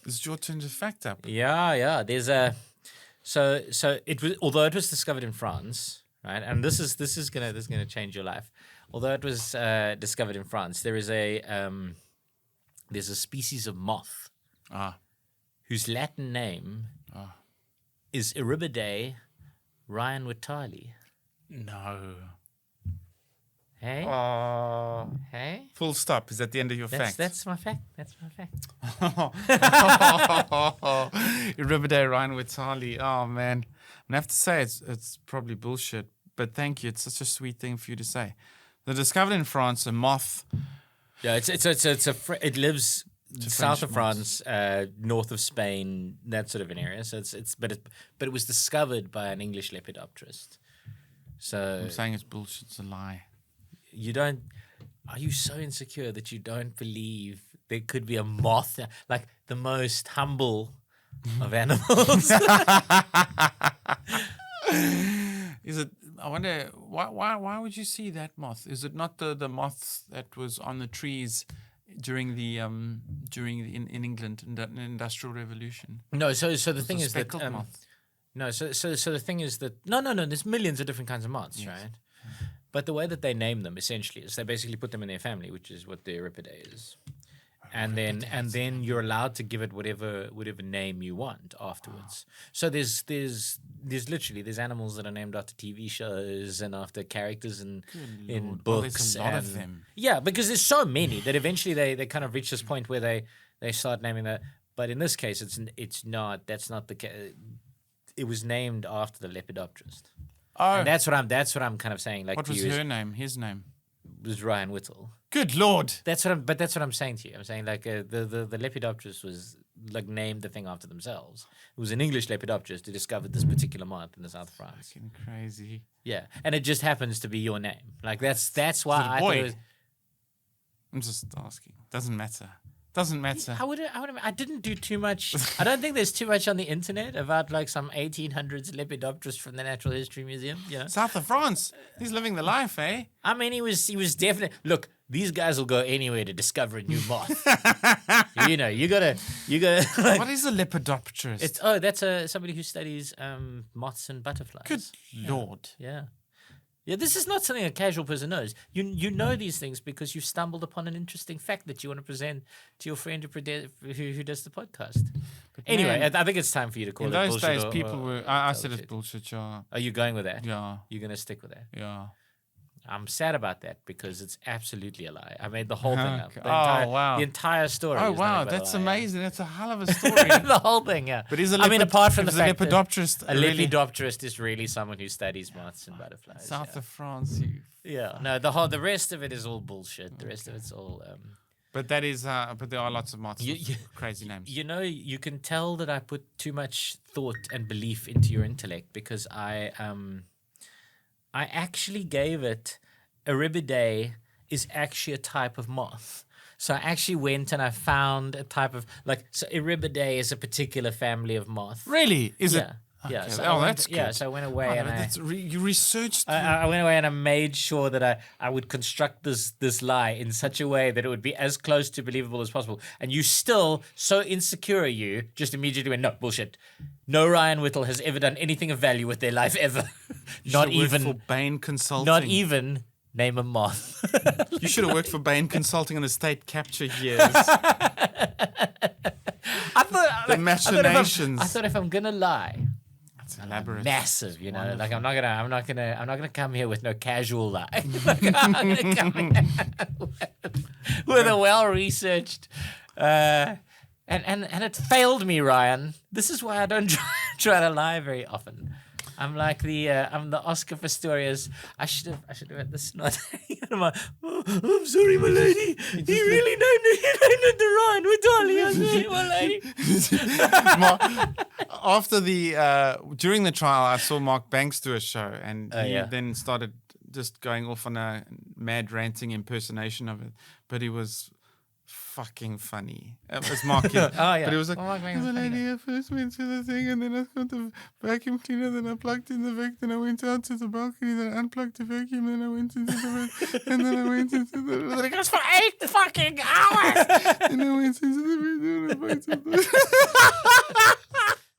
It's your turn to fact up. Yeah. There's a so it was, although it was discovered in France, right? And this is gonna change your life. Although it was discovered in France, there's a species of moth whose Latin name is Euribidae ryanwitali. No. Hey? Hey? Full stop. Is that the end of your fact? That's my fact. That's my fact. Euribidae ryanwitali. Oh, man. I'm going to have to say it's probably bullshit, but thank you. It's such a sweet thing for you to say. They're discovered in France, a moth. Yeah, it lives south of France, north of Spain, that sort of an area. So but it was discovered by an English lepidopterist. So I'm saying it's bullshit. It's a lie. Are you so insecure that you don't believe there could be a moth, like the most humble of animals? Is it? I wonder why would you see that moth? Is it not the moth that was on the trees during the in England in the Industrial Revolution? No, so the thing is that moth. no, so the thing is that no, there's millions of different kinds of moths, right? But the way that they name them essentially is they basically put them in their family, which is what the Euripidae is. And then you're allowed to give it whatever name you want afterwards. So there's animals that are named after TV shows and after characters in books. There's a lot of them. Yeah, because there's so many that eventually they kind of reach this point where they start naming that. But in this case, it's not. That's not the case. It was named after the lepidopterist. Oh, and that's what I'm kind of saying. Like, what was her name? His name was Ryan Whittle. Good Lord! That's what I'm saying to you. I'm saying like the lepidopterist was like named the thing after themselves. It was an English lepidopterist who discovered this particular moth in the south of France. Fucking crazy. Yeah, and it just happens to be your name. Like that's why I thought it was. I'm just asking. Doesn't matter. Doesn't matter. I didn't do too much. I don't think there's too much on the internet about like some 1800s lepidopterist from the Natural History Museum. You know? South of France. He's living the life, eh? I mean, he was definitely. Look, these guys will go anywhere to discover a new moth. you gotta. Like, what is a lepidopterist? That's somebody who studies moths and butterflies. Good Lord. Yeah. Yeah, this is not something a casual person knows. You know these things because you've stumbled upon an interesting fact that you want to present to your friend who does the podcast. But anyway, man, I think it's time for you to call it bullshit. In those days, people were... I said it's bullshit, yeah. Are you going with that? Yeah. You're going to stick with that? Yeah. I'm sad about that because it's absolutely a lie. I made the whole thing up. Wow. The entire story. Oh, wow. That's amazing. That's a hell of a story. The whole thing, yeah. But apart from the fact that lepidopterist... A lepidopterist is really someone who studies moths and butterflies. South of France. Yeah. No, the rest of it is all bullshit. The rest of it's all... But that is... but there are lots of moths with crazy names. You know, you can tell that I put too much thought and belief into your intellect because I actually gave it Euribidae is actually a type of moth. So I actually went and I found a type of so Euribidae is a particular family of moth. Really? Is it? Yeah. Okay. So that's good. Yeah. So I went away you researched. I went away and I made sure that I would construct this lie in such a way that it would be as close to believable as possible. And you still, so insecure, you just immediately went, no, bullshit. No Ryan Whittle has ever done anything of value with their life ever. Not even for Bain Consulting. Not even name a moth. You should have worked for Bain Consulting in the state capture years. The machinations. I thought if I'm gonna lie, it's elaborate, massive. You know, wonderful. Like I'm not gonna come here with no casual lie. I'm gonna come here with a well researched. And it failed me, Ryan. This is why I don't try to lie very often. I'm like I'm the Oscar Pistorius. I should have had the snot. I'm sorry, my lady. He really named it the Ryan Vitali. I'm sorry, my lady. During the trial, I saw Mark Banks do a show, and he then started just going off on a mad ranting impersonation of it. But he was fucking funny. It was Mark. Oh, yeah. But it was like, Well, Mark Maron's the funny lady, I first went to the thing, and then I got the vacuum cleaner, then I plugged in the vac, then I went out to the balcony, then I unplugged the vacuum, then I went into the room, and then I went into the room. It goes for 8 fucking hours! And I went into the room, and I went into the